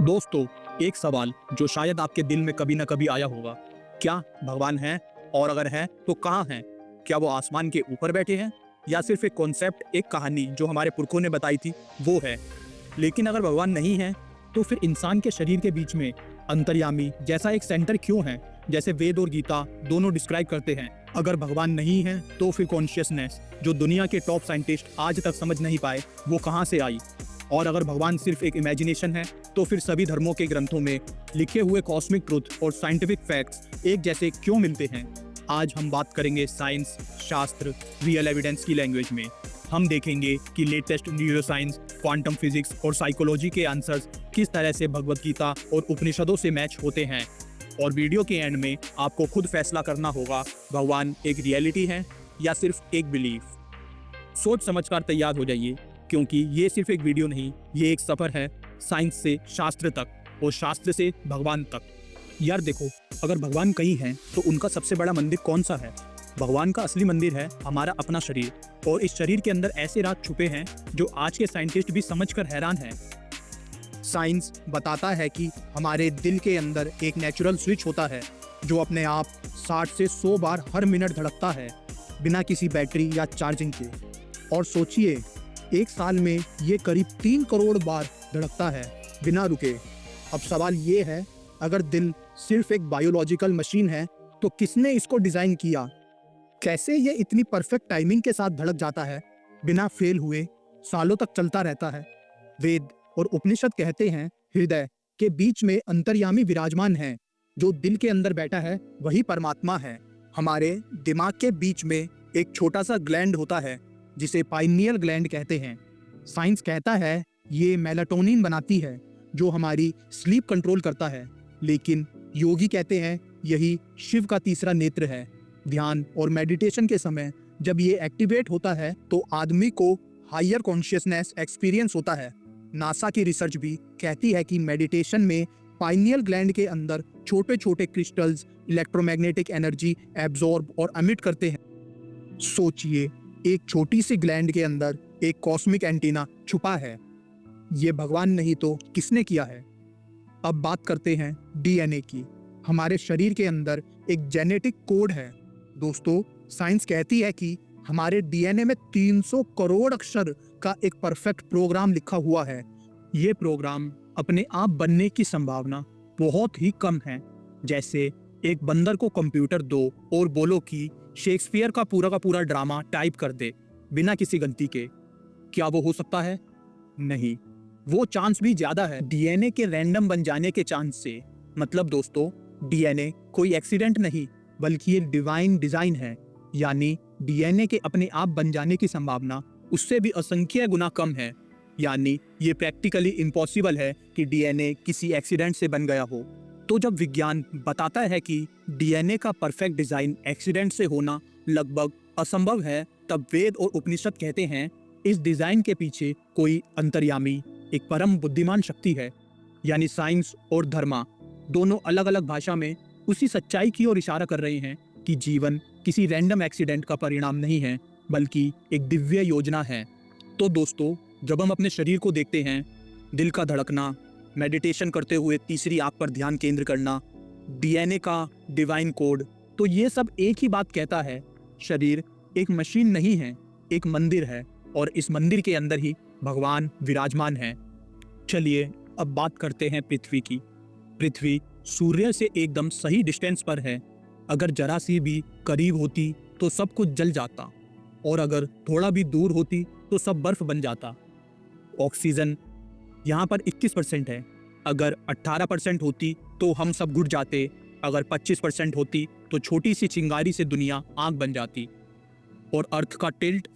दोस्तों, एक सवाल जो शायद आपके दिल में कभी ना कभी आया होगा, क्या भगवान है? और अगर है तो कहाँ हैं? क्या वो आसमान के ऊपर बैठे हैं या सिर्फ एक कॉन्सेप्ट, एक कहानी जो हमारे पुरखों ने बताई थी वो है? लेकिन अगर भगवान नहीं है तो फिर इंसान के शरीर के बीच में अंतर्यामी जैसा एक सेंटर क्यों है, जैसे वेद और गीता दोनों डिस्क्राइब करते हैं? अगर भगवान नहीं है तो फिर कॉन्शियसनेस जो दुनिया के टॉप साइंटिस्ट आज तक समझ नहीं पाए वो कहाँ से आई? और अगर भगवान सिर्फ एक इमेजिनेशन है तो फिर सभी धर्मों के ग्रंथों में लिखे हुए कॉस्मिक ट्रुथ और साइंटिफिक फैक्ट्स एक जैसे क्यों मिलते हैं? आज हम बात करेंगे साइंस, शास्त्र, रियल एविडेंस की लैंग्वेज में। हम देखेंगे कि लेटेस्ट न्यूरोसाइंस, क्वांटम फिजिक्स और साइकोलॉजी के आंसर्स किस तरह से भगवत गीता और उपनिषदों से मैच होते हैं। और वीडियो के एंड में आपको खुद फैसला करना होगा, भगवान एक रियलिटी है या सिर्फ एक बिलीफ। सोच समझकर तैयार हो जाइए, क्योंकि ये सिर्फ एक वीडियो नहीं, ये एक सफर है साइंस से शास्त्र तक और शास्त्र से भगवान तक। यार देखो, अगर भगवान कहीं हैं तो उनका सबसे बड़ा मंदिर कौन सा है? भगवान का असली मंदिर है हमारा अपना शरीर, और इस शरीर के अंदर ऐसे राज छुपे हैं जो आज के साइंटिस्ट भी समझकर हैरान हैं। साइंस बताता है कि हमारे दिल के अंदर एक नेचुरल स्विच होता है जो अपने आप 60 से 100 बार हर मिनट धड़कता है, बिना किसी बैटरी या चार्जिंग के। और सोचिए, एक साल में ये करीब 3 करोड़ बार धड़कता है बिना रुके। अब सवाल ये है, अगर दिल सिर्फ एक बायोलॉजिकल मशीन है तो किसने इसको डिजाइन किया? कैसे ये इतनी परफेक्ट टाइमिंग के साथ धड़क जाता है, बिना फेल हुए सालों तक चलता रहता है? वेद और उपनिषद कहते हैं हृदय के बीच में अंतर्यामी विराजमान है, जो दिल के अंदर बैठा है वही परमात्मा है। हमारे दिमाग के बीच में एक छोटा सा ग्लैंड होता है जिसे पाइनियल ग्लैंड कहते हैं। साइंस कहता है ये मेलाटोनिन बनाती है जो हमारी स्लीप कंट्रोल करता है, लेकिन योगी कहते हैं यही शिव का तीसरा नेत्र है। ध्यान और मेडिटेशन के समय जब ये एक्टिवेट होता है तो आदमी को हायर कॉन्शियसनेस एक्सपीरियंस होता है। नासा की रिसर्च भी कहती है कि मेडिटेशन में पाइनियल ग्लैंड के अंदर छोटे छोटे क्रिस्टल्स इलेक्ट्रोमैग्नेटिक एनर्जी एब्जॉर्ब और एमिट करते हैं। सोचिए, एक छोटी सी ग्लैंड के अंदर एक कॉस्मिक एंटीना छुपा है। ये भगवान नहीं तो किसने किया है? अब बात करते हैं डीएनए की। हमारे शरीर के अंदर एक जेनेटिक कोड है। दोस्तों, साइंस कहती है कि हमारे डीएनए में 300 करोड़ अक्षर का एक परफेक्ट प्रोग्राम लिखा हुआ है। ये प्रोग्राम अपने आप बनने की संभावना बहुत ही कम है। जैसे एक बंदर को कंप्यूटर दो और बोलो कि शेक्सपियर का पूरा ड्रामा टाइप कर दे बिना किसी गलती के, क्या वो हो सकता है? नहीं, वो चांस भी ज्यादा है डीएनए के रैंडम बन जाने के चांस से। मतलब दोस्तों, डीएनए कोई एक्सीडेंट नहीं, बल्कि ये डिवाइन डिजाइन है। यानी डीएनए के अपने आप बन जाने की संभावना उससे भी असंख्य गुना कम है। यानी ये प्रैक्टिकली इम्पॉसिबल है कि डीएनए किसी एक्सीडेंट से बन गया हो। तो जब विज्ञान बताता है कि डीएनए का परफेक्ट डिजाइन एक्सीडेंट से होना लगभग असंभव है, तब वेद और उपनिषद कहते हैं इस डिजाइन के पीछे कोई अंतर्यामी, एक परम बुद्धिमान शक्ति है। यानी साइंस और धर्म दोनों अलग अलग भाषा में उसी सच्चाई की ओर इशारा कर रहे हैं कि जीवन किसी रैंडम एक्सीडेंट का परिणाम नहीं है, बल्कि एक दिव्य योजना है। तो दोस्तों, जब हम अपने शरीर को देखते हैं, दिल का धड़कना, मेडिटेशन करते हुए तीसरी आंख पर ध्यान केंद्र करना, डीएनए का डिवाइन कोड, तो ये सब एक ही बात कहता है, शरीर एक मशीन नहीं है, एक मंदिर है, और इस मंदिर के अंदर ही भगवान विराजमान है। चलिए अब बात करते हैं पृथ्वी की। पृथ्वी सूर्य से एकदम सही डिस्टेंस पर है। अगर जरा सी भी करीब होती तो सब कुछ जल जाता, और अगर थोड़ा भी दूर होती तो सब बर्फ बन जाता। ऑक्सीजन यहाँ पर 21% है। अगर 18% होती तो हम सब घुट जाते। अगर 25% होती तो छोटी सी चिंगारी से दुनिया आग बन जाती। और अर्थ का टिल्ट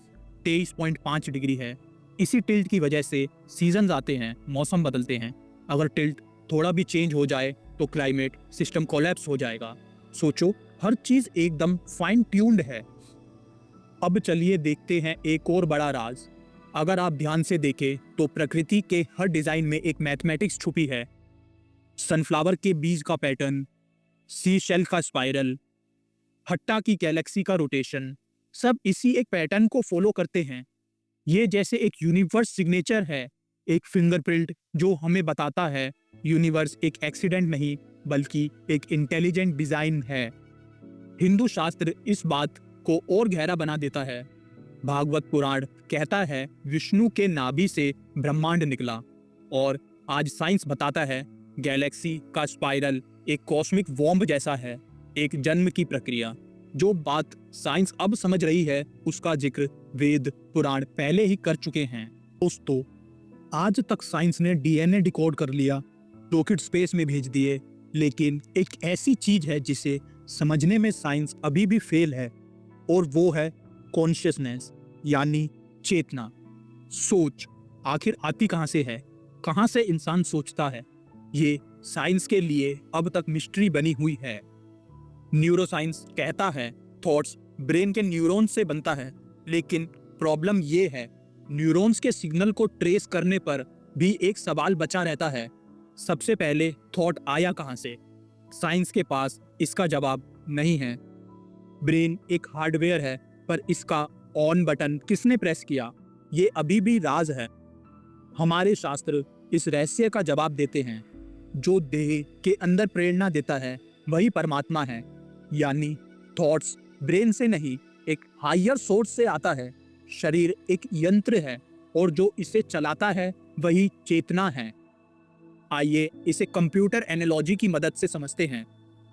23.5 डिग्री है। इसी टिल्ट की वजह से सीजन्स आते हैं, मौसम बदलते हैं। अगर टिल्ट थोड़ा भी चेंज हो जाए तो क्लाइमेट सिस्टम कोलैप्स हो जाएगा। सोचो, हर चीज एकदम फाइन ट्यून्ड है। अब चलिए देखते हैं एक और बड़ा राज। अगर आप ध्यान से देखें तो प्रकृति के हर डिजाइन में एक मैथमेटिक्स छुपी है। सनफ्लावर के बीज का पैटर्न, सी शेल का स्पाइरल, हट्टा की गैलेक्सी का रोटेशन, सब इसी एक पैटर्न को फॉलो करते हैं। ये जैसे एक यूनिवर्स सिग्नेचर है, एक फिंगरप्रिंट जो हमें बताता है यूनिवर्स एक एक्सीडेंट नहीं बल्कि एक इंटेलिजेंट डिजाइन है। हिंदू शास्त्र इस बात को और गहरा बना देता है। भागवत पुराण कहता है विष्णु के नाभि से ब्रह्मांड निकला, और आज साइंस बताता है गैलेक्सी का स्पाइरल एक कॉस्मिक वॉम्ब जैसा है, एक जन्म की प्रक्रिया। जो बात साइंस अब समझ रही है उसका जिक्र वेद पुराण पहले ही कर चुके हैं। दोस्तों, आज तक साइंस ने डीएनए डिकोड कर लिया, रॉकेट स्पेस में भेज दिए, लेकिन एक ऐसी चीज है जिसे समझने में साइंस अभी भी फेल है, और वो है कॉन्शियसनेस, यानी चेतना, सोच। आखिर आती कहां से है, कहां से इंसान सोचता है, ये साइंस के लिए अब तक मिस्ट्री बनी हुई है। न्यूरोसाइंस कहता है थॉट्स ब्रेन के न्यूरॉन्स से बनता है, लेकिन प्रॉब्लम ये है न्यूरॉन्स के सिग्नल को ट्रेस करने पर भी एक सवाल बचा रहता है। सबसे पहले थॉट आया कहां से? साइंस के पास इसका जवाब नहीं है। ब्रेन एक हार्डवेयर है, पर इसका ऑन बटन किसने प्रेस किया, ये अभी भी राज है। हमारे शास्त्र इस रहस्य का जवाब देते हैं। जो देह के अंदर प्रेरणा देता है वही परमात्मा है, यानी थॉट्स ब्रेन से नहीं, एक हायर सोर्स से आता है। शरीर एक यंत्र है और जो इसे चलाता है वही चेतना है। आइए इसे कंप्यूटर एनालॉजी की मदद से समझते हैं।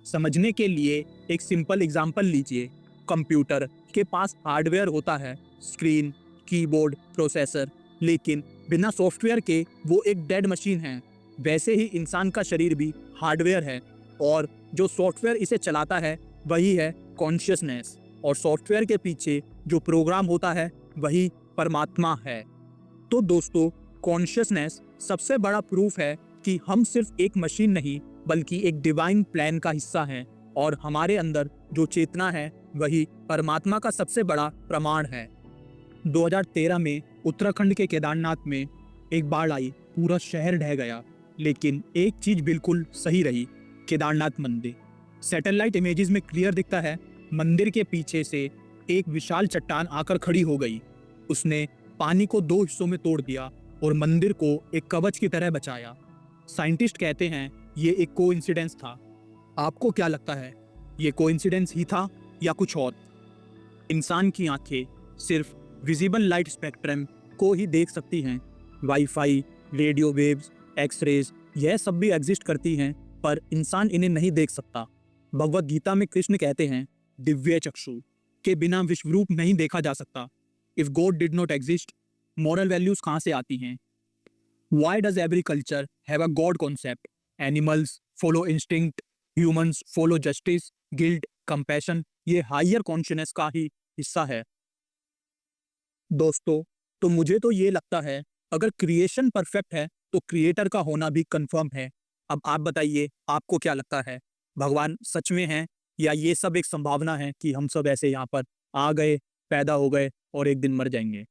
समझने के लिए एक सिंपल एग्जांपल लीजिए। कंप्यूटर के पास हार्डवेयर होता है, स्क्रीन, कीबोर्ड, प्रोसेसर, लेकिन बिना सॉफ्टवेयर के वो एक डेड मशीन है। वैसे ही इंसान का शरीर भी हार्डवेयर है, और जो सॉफ्टवेयर इसे चलाता है वही है कॉन्शियसनेस, और सॉफ्टवेयर के पीछे जो प्रोग्राम होता है वही परमात्मा है। तो दोस्तों, कॉन्शियसनेस सबसे बड़ा प्रूफ है कि हम सिर्फ एक मशीन नहीं बल्कि एक डिवाइन प्लान का हिस्सा हैं, और हमारे अंदर जो चेतना है वही परमात्मा का सबसे बड़ा प्रमाण है। 2013 में उत्तराखंड के केदारनाथ में एक बाढ़ आई, पूरा शहर ढह गया, लेकिन एक चीज बिल्कुल सही रही, केदारनाथ मंदिर। सैटेलाइट इमेजेस में क्लियर दिखता है, मंदिर के पीछे से एक विशाल चट्टान आकर खड़ी हो गई। उसने पानी को दो हिस्सों में तोड़ दिया और मंदिर को एक कवच की तरह बचाया। साइंटिस्ट कहते हैं ये एक कोइंसिडेंस था। आपको क्या लगता है, ये कोइंसिडेंस ही था या कुछ और? इंसान की आंखें सिर्फ विजिबल लाइट स्पेक्ट्रम को ही देख सकती हैं। वाईफाई, रेडियो वेव्स, एक्सरेज, यह सब भी एग्जिस्ट करती हैं, पर इंसान इन्हें नहीं देख सकता। भगवत गीता में कृष्ण कहते हैं दिव्य चक्षु के बिना विश्वरूप नहीं देखा जा सकता। If God did not exist, moral values कहाँ से आती हैं? Why does every culture have a God concept? Animals follow instinct, humans follow justice, guilt, compassion, ये हायर कॉन्शियसनेस का ही हिस्सा है। दोस्तों, तो मुझे तो ये लगता है अगर क्रिएशन परफेक्ट है तो क्रिएटर का होना भी कंफर्म है। अब आप बताइए, आपको क्या लगता है, भगवान सच में है या ये सब एक संभावना है कि हम सब ऐसे यहाँ पर आ गए, पैदा हो गए और एक दिन मर जाएंगे?